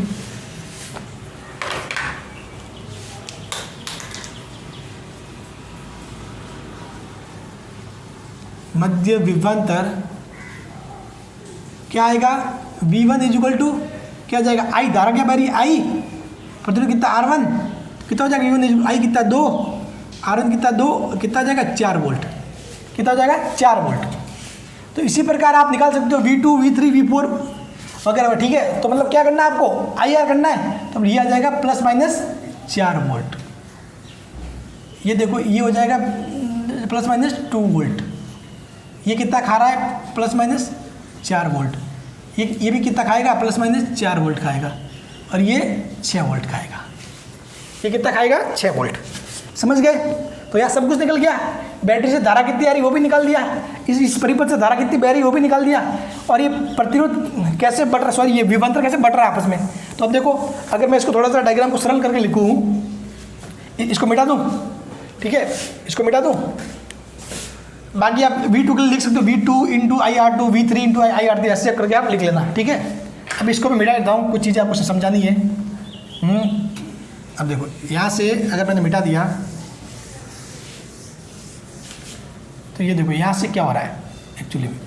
Speaker 1: मध्य विभवांतर क्या आएगा, V1 इक्वल टू क्या जाएगा, I, धारा क्या बह रही है I, प्रतिरोध कितना R1, कितना हो जाएगा V1 I कितना 2, R1 कितना 2, कितना जाएगा 4 वोल्ट, कितना हो जाएगा 4 वोल्ट। तो इसी प्रकार आप निकाल सकते हो V2, V3, V4 वगैरह, ठीक है। तो मतलब क्या करना है आपको, IR करना है, तो ये आ जाएगा प्लस माइनस 4 वोल्ट। ये देखो ये हो जाएगा प्लस माइनस 2 वोल्ट। ये कितना खा रहा है, प्लस माइनस 4 वोल्ट। ये भी कितना खाएगा, प्लस माइनस 4 वोल्ट खाएगा, और ये 6 वोल्ट खाएगा। ये कितना खाएगा, 6 वोल्ट। समझ गए। तो यहाँ सब कुछ निकल गया। बैटरी से धारा कितनी आ रही वो भी निकाल दिया, इस परिपथ से धारा कितनी बह रही वो भी निकाल दिया, और ये प्रतिरोध कैसे बढ़ रहा, सॉरी ये विभवांतर कैसे बढ़ रहा है आपस में। तो अब देखो अगर मैं इसको थोड़ा सा डायग्राम को सरल करके लिखूँ, इसको मिटा दूँ, ठीक है, इसको मिटा दूँ, बाकी आप V2 के लिए लिख सकते हो V2 into IR2, V3 into IR3, ऐसे करके आप लिख लेना, ठीक है। अब इसको मैं मिटा देता हूँ, कुछ चीज़ें आपको समझानी है। अब देखो यहाँ से अगर मैंने मिटा दिया तो ये देखो यहाँ से क्या हो रहा है एक्चुअली में,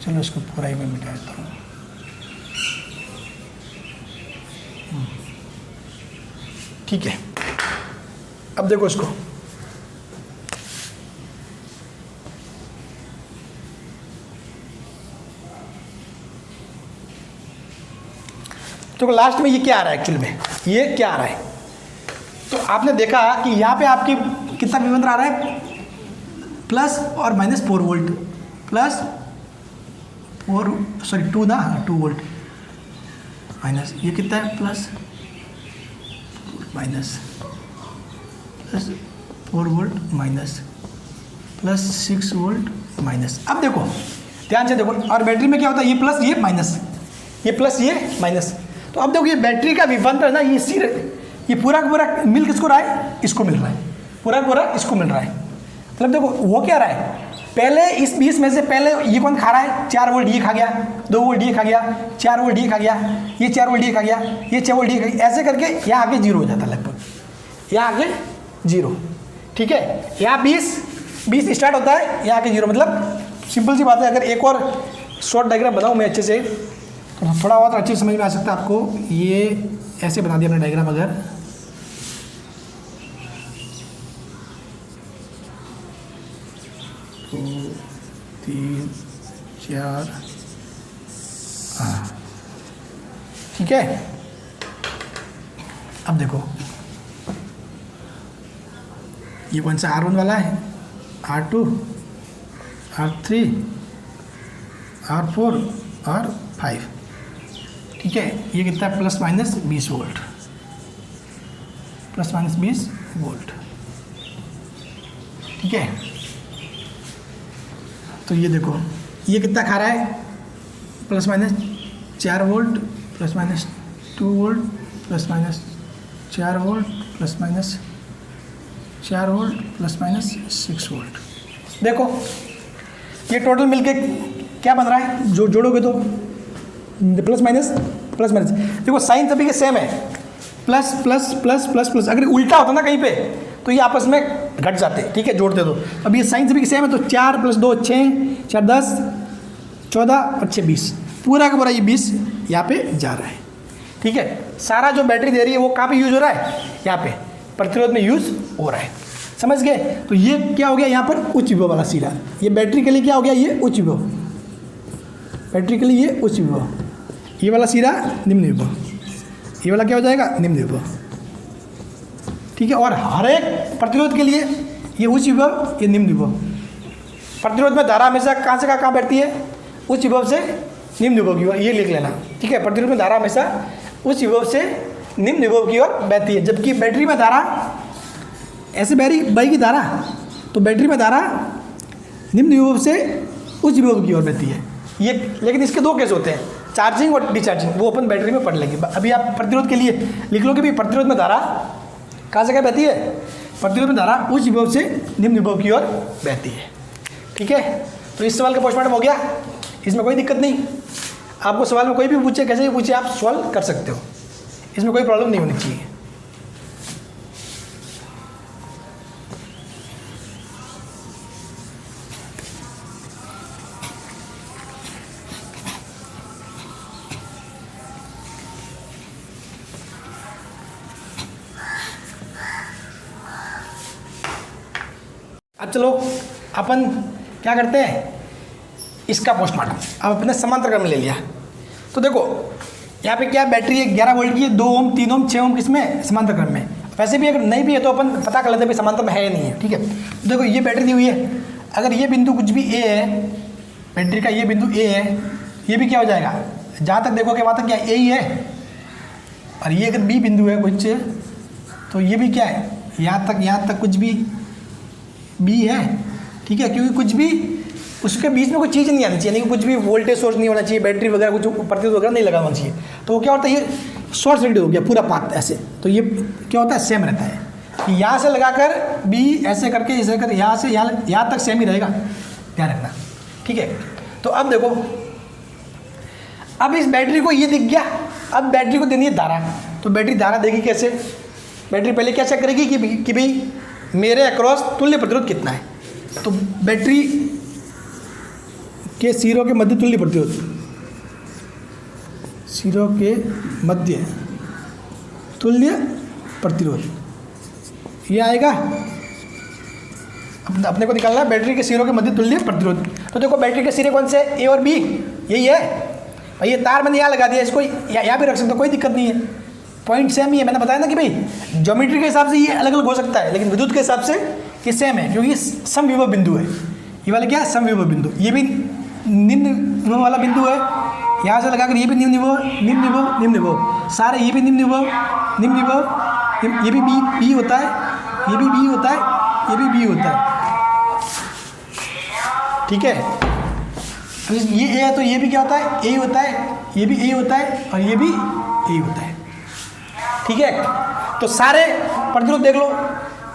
Speaker 1: चलो इसको पूरा ही मैं मिटा देता हूँ। ठीक है, अब देखो इसको, तो लास्ट में ये क्या आ रहा है एक्चुअली में, ये क्या आ रहा है, तो आपने देखा कि यहाँ पे आपकी कितना विभवांतर आ रहा है, प्लस और माइनस 4 वोल्ट, प्लस 4 सॉरी 2 ना, 2 वोल्ट माइनस, ये कितना है plus minus plus 4 volt minus plus 6 volt minus. अब देखो ध्यान से देखो, और बैटरी में क्या होता है, ये प्लस ये माइनस, ये प्लस ये माइनस। तो अब देखो ये बैटरी का विभवांतर ना, ये पूरा का पूरा मिल किसको रहा है, इसको मिल रहा है, पूरा का पूरा इसको मिल रहा है। मतलब देखो वो क्या रहा है, पहले इस 20 में से पहले ये कौन खा रहा है, 4 वोल्ट ये खा गया, 2 वोल्ट ये खा गया, 4 वोल्ट ये खा गया, ये 4 वोल्ट ये खा गया, ये 6 वोल्ट ये खा गया, ऐसे करके यहाँ आके 0 हो जाता है लगभग, यहाँ आके 0, ठीक है। यहाँ 20 स्टार्ट होता है, यहाँ आके 0, मतलब सिंपल सी बात है। अगर एक और शॉर्ट डायग्राम बनाऊँ मैं अच्छे से, तो थोड़ा और अच्छे से समझ में आ सकता है आपको। ये ऐसे बना दिया मैंने डायग्राम, अगर 2 3 4, हाँ ठीक है। अब देखो ये कौन सा R1 वाला है, R2, R3, R4 और 5, ठीक है। ये कितना है, plus minus 20 volt, plus minus 20 volt, ठीक है। तो ये देखो ये कितना खा रहा है, plus minus 4 volt, plus minus 2 volt, plus minus 4 volt, plus minus 4 volt, plus minus 6 volt. देखो ये टोटल मिलके क्या बन रहा है, जो जोड़ोगे तो प्लस माइनस प्लस माइनस। देखो साइन सभी के सेम है, plus plus plus plus plus. अगर उल्टा होता ना कहीं पे तो ये आपस में घट जाते, ठीक है, जोड़ते तो। अब ये साइन सभी के सेम है तो 4 + 2 6, 4 10 14 और 6 20, पूरा का पूरा ये 20 यहाँ पे जा रहा है, ठीक है। सारा जो बैटरी दे रही है वो कहाँ पे यूज़ हो रहा है, यहाँ पे प्रतिरोध में यूज़ हो रहा है, समझ गए। तो ये क्या हो गया यहाँ पर उच्च विभव वाला सिरा, ये बैटरी के लिए क्या हो गया, ये उच्च विभव, बैटरी के लिए ये उच्च विभव, ये वाला सिरा निम्न विभव, ये वाला क्या हो जाएगा, निम्न विभव, ठीक है। और हर एक प्रतिरोध के लिए ये उच्च विभव, ये निम्न विभव। प्रतिरोध में धारा हमेशा कहाँ से कहाँ बैठती है, उच्च विभव से निम्न विभव की ओर, ये लिख लेना, ठीक है। प्रतिरोध में धारा हमेशा उच्च विभव से निम्न विभव की ओर बहती है, जबकि बैटरी में धारा ऐसे बहेगी धारा, तो बैटरी में धारा निम्न विभव से उच्च विभव की ओर बहती है ये। लेकिन इसके दो केस होते हैं, चार्जिंग और डिचार्जिंग, वो अपन बैटरी में पढ़ लेंगे। अभी आप प्रतिरोध के लिए लिख लो कि भाई प्रतिरोध में धारा कहाँ से क्या बहती है, प्रतिरोध में धारा उच्च विभव से निम्न विभव की ओर बहती है, ठीक है। तो इस सवाल का पोस्टमार्टम हो गया, इसमें कोई दिक्कत नहीं। आपको सवाल में कोई भी पूछे, कैसे भी पूछे, आप सॉल्व कर सकते हो, इसमें कोई प्रॉब्लम नहीं होनी चाहिए। अब चलो अपन क्या करते हैं, इसका पोस्टमार्टम। अब अपने समांतर क्रम में ले लिया, तो देखो यहाँ पे क्या बैटरी है 11 वोल्ट की है, 2 ओम 3 ओम 6 ओम किसमें, समांतर क्रम में। वैसे भी अगर नहीं भी है तो अपन पता कर लेते हैं भाई समांतर में है या नहीं है, ठीक है। तो देखो ये बैटरी दी हुई है, अगर ये बिंदु कुछ भी ए है, बैटरी का ये बिंदु ए है, ये भी क्या हो जाएगा, जहाँ तक देखोगे वहाँ तक क्या ए ही है। और ये अगर बी बिंदु है कुछ, तो ये भी क्या है, यहाँ तक कुछ भी बी है, ठीक है। क्योंकि कुछ भी उसके बीच में कोई चीज़ नहीं आनी चाहिए, यानी कि कुछ भी वोल्टेज सोर्स नहीं होना चाहिए, बैटरी वगैरह कुछ प्रतिरोध वगैरह नहीं लगा होना चाहिए। तो वो क्या होता है, ये शॉर्ट सर्किट हो गया पूरा पाथ ऐसे। तो ये क्या होता है, सेम रहता है, कि यहाँ से लगाकर बी ऐसे करके ऐसे कर, यहाँ से यहाँ तक सेम ही रहेगा, ध्यान रखना, ठीक है। तो अब देखो, अब इस बैटरी को ये दिख गया, अब बैटरी को देनी है धारा। तो बैटरी धारा देगी कैसे, बैटरी पहले क्या चेक करेगी कि भाई मेरे अक्रॉस तुल्य प्रतिरोध कितना है। तो बैटरी के सिरों के मध्य तुल्य प्रतिरोध, सिरों के मध्य तुल्य प्रतिरोध, ये आएगा अपने को निकालना है बैटरी के सिरों के मध्य तुल्य प्रतिरोध। तो देखो बैटरी के सिरे कौन से, ए और बी, यही है भाई। ये तार मैंने यहाँ लगा दिया, इसको यहाँ भी रख सकते हो, कोई दिक्कत नहीं है, पॉइंट सेम ही है। मैंने बताया ना कि भाई ज्योमेट्री के हिसाब से ये अलग अलग हो सकता है, लेकिन विद्युत के हिसाब से ये सेम है, क्योंकि ये समविभव बिंदु है। ये वाला क्या है, समविभव बिंदु। ये भी निम्न विभव वाला बिंदु है, यहाँ से लगाकर ये भी निम्न विभव, निम्न विभव, निम्न विभव, सारे ये भी निम्न विभव, निम्न विभव, ये भी बी होता है, ये भी बी होता है, ये भी बी होता है, ठीक है। ये ए है तो ये भी क्या होता है, ए होता है, ये भी ए होता है और ये भी ए होता है, ठीक है। तो सारे प्रतिरोध देख लो,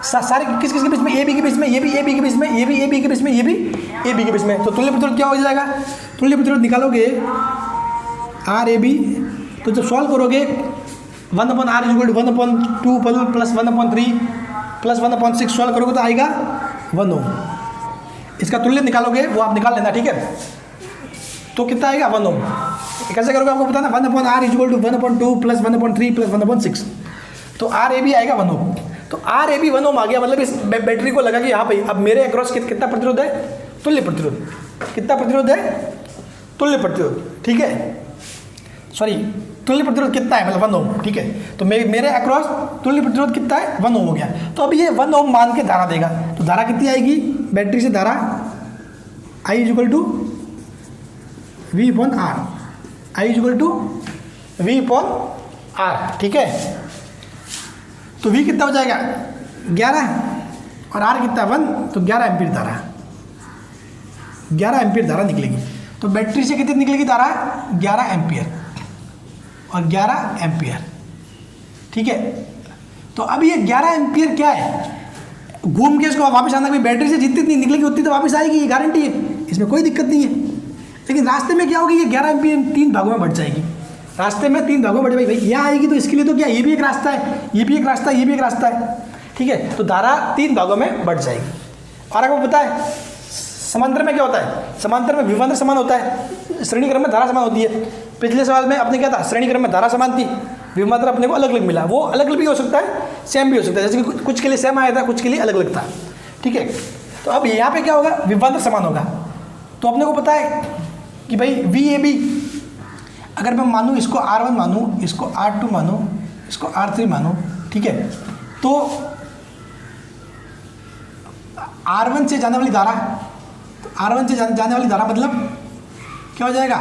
Speaker 1: सारे किस किस के बीच में, ए बी के बीच में, ये भी ए बी के बीच में, ये भी ए बी के बीच में, ये भी ए बी के बीच में। तो तुल्य प्रतिरोध क्या हो जाएगा, तुल्य प्रतिरोध निकालोगे आर ए बी, तो जब सॉल्व करोगे 1/r = 1/2 प्लस 1/3 प्लस 1/6 सॉल्व करोगे तो आएगा 1 ओम। इसका तुल्य निकालोगे वो आप निकाल लेना, ठीक है। तो कितना आएगा, 1 ओम। कैसे करोगे आपको बताना, 1/r = 1/2 प्लस 1/3 प्लस 1/6, तो आर ए बी आएगा 1 ओम। तो आर ए बी 1 ओम आ गया, मतलब इस बैटरी को लगा कि यहाँ पे अब मेरे अक्रॉस कितना प्रतिरोध है, तुल्य प्रतिरोध। कितना प्रतिरोध है, तुल्य प्रतिरोध, ठीक है। सॉरी, तुल्य प्रतिरोध कितना है, मतलब 1 ओम, ठीक है। तो मेरे अक्रॉस तुल्य प्रतिरोध कितना है, 1 ओम हो गया। तो अब ये 1 ओम मान के धारा देगा, तो धारा कितनी आएगी, बैटरी से धारा I = V/R, I = V/R, ठीक है। तो V कितना हो जाएगा, 11 और R कितना 1, तो 11 एम्पीयर धारा, 11 एम्पीयर धारा निकलेगी। तो बैटरी से कितनी निकलेगी धारा, 11 एम्पीयर और 11 एम्पीयर, ठीक है। तो अब ये 11 एम्पीयर क्या है, घूम के इसको वापस आना, बैटरी से जितनी निकलेगी उतनी तो वापस आएगी, ये गारंटी है, इसमें कोई दिक्कत नहीं है। लेकिन रास्ते में क्या होगी, ये 11 एम्पीयर 3 भागों में बढ़ जाएगी। रास्ते में 3 भागों में बढ़ भाई यहाँ आएगी, तो इसके लिए तो क्या ये भी एक रास्ता है, ये भी एक रास्ता है, ये भी एक रास्ता है, ठीक है। तो धारा 3 भागों में बढ़ जाएगी। और आपको पता है समांतर में क्या होता है, समांतर में विभवांतर समान होता है, श्रेणी क्रम में धारा समान होती है। पिछले सवाल में अपने क्या था, श्रेणी क्रम में धारा समान थी, विभवांतर अपने को अलग अलग मिला। वो अलग अलग भी हो सकता है, सेम भी हो सकता है, जैसे कि कुछ के लिए सेम आया था, कुछ के लिए अलग अलग था, ठीक है। तो अब यहाँ पे क्या होगा, विभवांतर समान होगा। तो अपने को पता है कि भाई VAB अगर मैं मानूँ, इसको R1 मानूँ, इसको R2 मानूँ, इसको R3 मानूँ, ठीक है। तो R1 से जाने वाली धारा, तो R1 से जाने वाली धारा मतलब क्या हो जाएगा,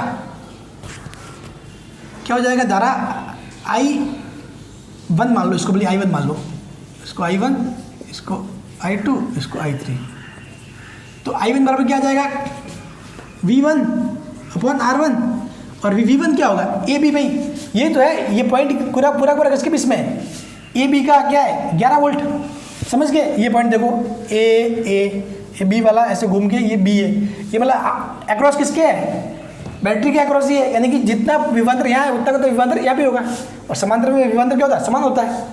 Speaker 1: क्या हो जाएगा, धारा I1 मान लो, इसको बोलिए I1 मान लो, इसको I1, इसको I2, इसको I3। तो I1 बराबर क्या आ जाएगा, V1 अपॉन R1। और V1 क्या होगा, AB भाई, ये तो है, ये पॉइंट पूरा पूरा पूरा किसके बीच में है, AB का क्या है 11 वोल्ट, समझ गए। ये पॉइंट देखो ए बी वाला ऐसे घूम के ये B है, ये मतलब अक्रॉस किसके है, बैटरी के अक्रॉस ही है, यानी कि जितना विभवांतर यहाँ है उतना का तो विभवांतर यहाँ भी होगा। और समांतर में विभवांतर क्या होता है, समान होता है।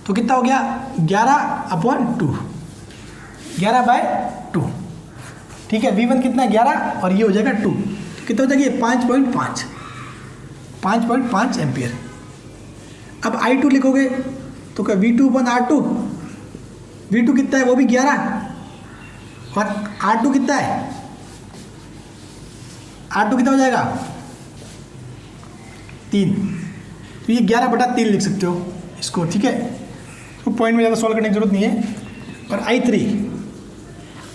Speaker 1: तो कितना हो गया 11/2, 11/2, ठीक है। V1 कितना है 11 और ये हो जाएगा 2, कितना हो जाएगा 5.5 एम्पियर। अब I2 लिखोगे तो क्या V2/R2, V2 कितना है वो भी 11 और R2 कितना है, R2 कितना हो जाएगा 3। तो ये 11/3 लिख सकते हो इसको, ठीक है। तो पॉइंट में ज़्यादा सॉल्व करने की जरूरत नहीं है। और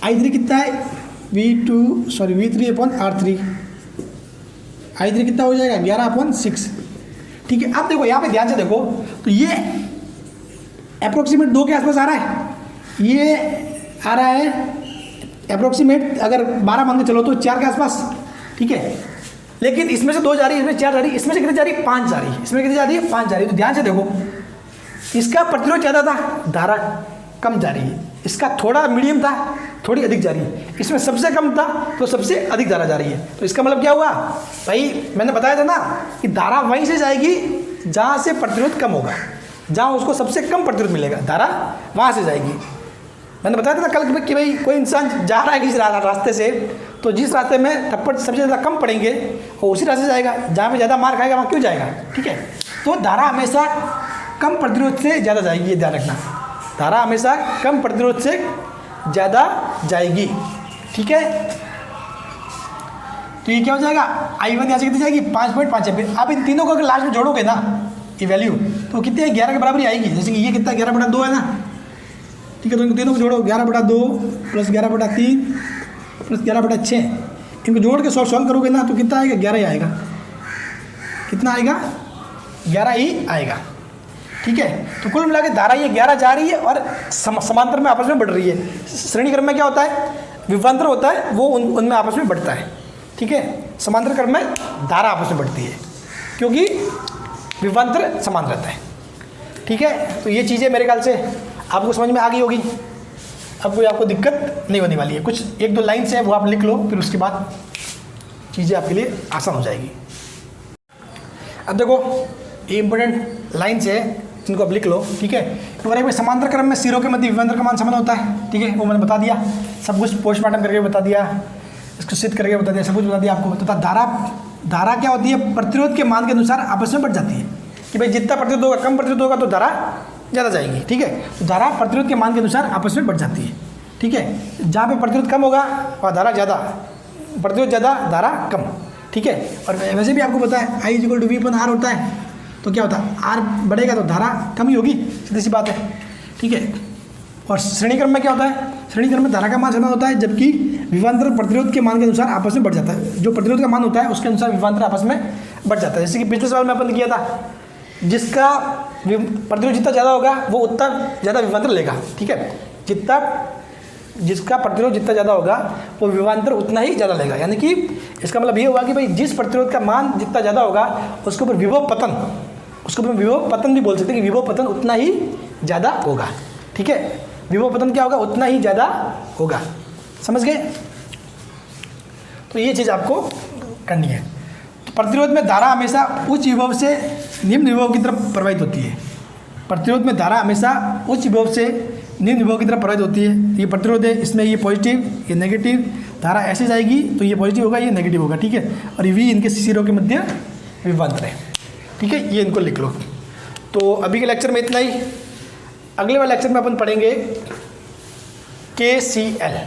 Speaker 1: I3 कितना है V3/R3, I3 कितना हो जाएगा 11/6, ठीक है। अब देखो यहाँ पे ध्यान से देखो, तो ये अप्रोक्सीमेट 2 के आसपास आ रहा है, ये आ रहा है अप्रोक्सीमेट, अगर 12 मान के चलो तो 4 के आसपास, ठीक है। लेकिन इसमें से 2 जा रही है, इसमें 4 जा रही है, इसमें से कितनी जा रही है 5 जा रही है, इसमें कितनी जा रही है 5 जा रही है। तो ध्यान से देखो, इसका प्रतिरोध ज़्यादा था, धारा कम जा रही है, इसका थोड़ा मीडियम था, थोड़ी अधिक जा रही है, इसमें सबसे कम था तो सबसे अधिक धारा जा रही है। तो इसका मतलब क्या हुआ भाई, मैंने बताया था ना कि धारा वहीं से जाएगी जहाँ से प्रतिरोध कम होगा, जहाँ उसको सबसे कम प्रतिरोध मिलेगा, धारा वहाँ से जाएगी। मैंने बताया था ना कल कि भाई कोई इंसान जा रहा है किसी रास्ते से, तो जिस रास्ते में थप्पड़ सबसे ज़्यादा कम पड़ेंगे वो उसी रास्ते से जाएगा, जहाँ पे ज़्यादा मार खाएगा वहाँ क्यों जाएगा, ठीक है। तो धारा हमेशा कम प्रतिरोध से ज़्यादा जाएगी, ये ध्यान रखना, धारा हमेशा कम प्रतिरोध से ज़्यादा जाएगी, ठीक है। तो ये क्या हो जाएगा I1 यहाँ से कितनी जाएगी 5.5 एम्पीयर। आप इन तीनों को अगर लास्ट में जोड़ोगे ना ये वैल्यू, तो कितनी है 11 के बराबर ही आएगी। जैसे कि ये कितना 11/2 है ना, ठीक है। तो इन तीनों को जोड़ो, 11/2 प्लस 11/3 प्लस 11/6, इनको जोड़ के सॉल्व करोगे ना तो कितना आएगा 11 ही आएगा। कितना आएगा 11 ही आएगा, ठीक है। तो कुल मिला के धारा ये 11 जा रही है और समांतर में आपस में बढ़ रही है। श्रेणी क्रम में क्या होता है, विभवांतर होता है, वो उनमें आपस में बढ़ता है, ठीक है। समांतर क्रम में धारा आपस में बढ़ती है क्योंकि विभवांतर समान रहता है, ठीक है। तो ये चीज़ें मेरे ख्याल से आपको समझ में आ गई होगी, अब कोई आपको दिक्कत नहीं होने वाली है। कुछ 1-2 लाइन से वो आप लिख लो, फिर उसके बाद चीज़ें आपके लिए आसान हो जाएगी। अब देखो ये इंपॉर्टेंट लाइन्स है जिनको आप लिख लो, ठीक है। तो एक समांतर क्रम में सिरों के मध्य विभवांतर का मान समान होता है, ठीक है। वो मैंने बता दिया, सब कुछ पोस्टमार्टम करके बता दिया, इसको सिद्ध करके बता दिया, सब कुछ बता दिया आपको। तो धारा क्या होती है, प्रतिरोध के मान के अनुसार आपस में बढ़ जाती है कि भाई जितना प्रतिरोध होगा, कम प्रतिरोध होगा तो धारा ज़्यादा जाएगी, ठीक है। तो धारा प्रतिरोध के मान के अनुसार आपस में बढ़ जाती है, ठीक है। जहाँ पे प्रतिरोध कम होगा वहाँ धारा ज़्यादा, प्रतिरोध ज़्यादा धारा कम, ठीक है। और वैसे भी आपको पता है I = V/R होता है, तो क्या होता है R बढ़ेगा तो धारा कम ही होगी, सीधी सी बात है, ठीक है। और श्रेणी क्रम में क्या होता है, श्रेणी क्रम में धारा का मान समान होता है, जबकि विभवांतर प्रतिरोध के मान के अनुसार आपस में बढ़ जाता है। जो प्रतिरोध का मान होता है उसके अनुसार विभवांतर आपस में बढ़ जाता है। जैसे कि पिछले सवाल में अपन ने किया था, जिसका प्रतिरोध जितना ज़्यादा होगा वो उतना ज़्यादा विभवांतर लेगा, ठीक है। जिसका प्रतिरोध जितना ज़्यादा होगा वो विभवांतर उतना ही ज़्यादा लेगा। यानी कि इसका मतलब ये हुआ कि भाई जिस प्रतिरोध का मान जितना ज़्यादा होगा उसके ऊपर विभव पतन, उसके ऊपर विभव पतन भी बोल सकते हैं कि विभव पतन उतना ही ज़्यादा होगा, ठीक है, विभव पतन क्या होगा, उतना ही ज़्यादा होगा। समझ गए? तो ये चीज़ आपको करनी है। तो प्रतिरोध में धारा हमेशा उच्च विभव से निम्न विभव की तरफ प्रवाहित होती है। प्रतिरोध में धारा हमेशा उच्च विभव से निम्न विभव की तरफ प्रवाहित होती है। ये प्रतिरोध है, इसमें ये पॉजिटिव, ये नेगेटिव, धारा ऐसे जाएगी तो ये पॉजिटिव होगा, ये नेगेटिव होगा, ठीक है। और वी इनके सिरों के मध्य विभवांतर है, ठीक है, ये इनको लिख लो। तो अभी के लेक्चर में इतना ही। अगले वाले लेक्चर में अपन पढ़ेंगे KCL,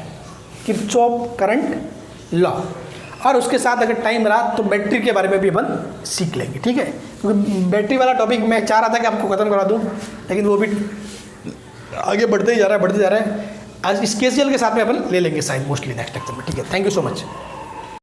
Speaker 1: किरचॉफ करंट लॉ, और उसके साथ अगर टाइम रहा तो बैटरी के बारे में भी अपन सीख लेंगे, ठीक है। क्योंकि बैटरी वाला टॉपिक मैं चाह रहा था कि आपको खत्म करा दूं, लेकिन वो भी आगे बढ़ते ही जा रहा है। आज इस KCL के साथ में अपन ले लेंगे शायद मोस्टली नेक्स्ट लेक्चर में, ठीक है। Thank you so much.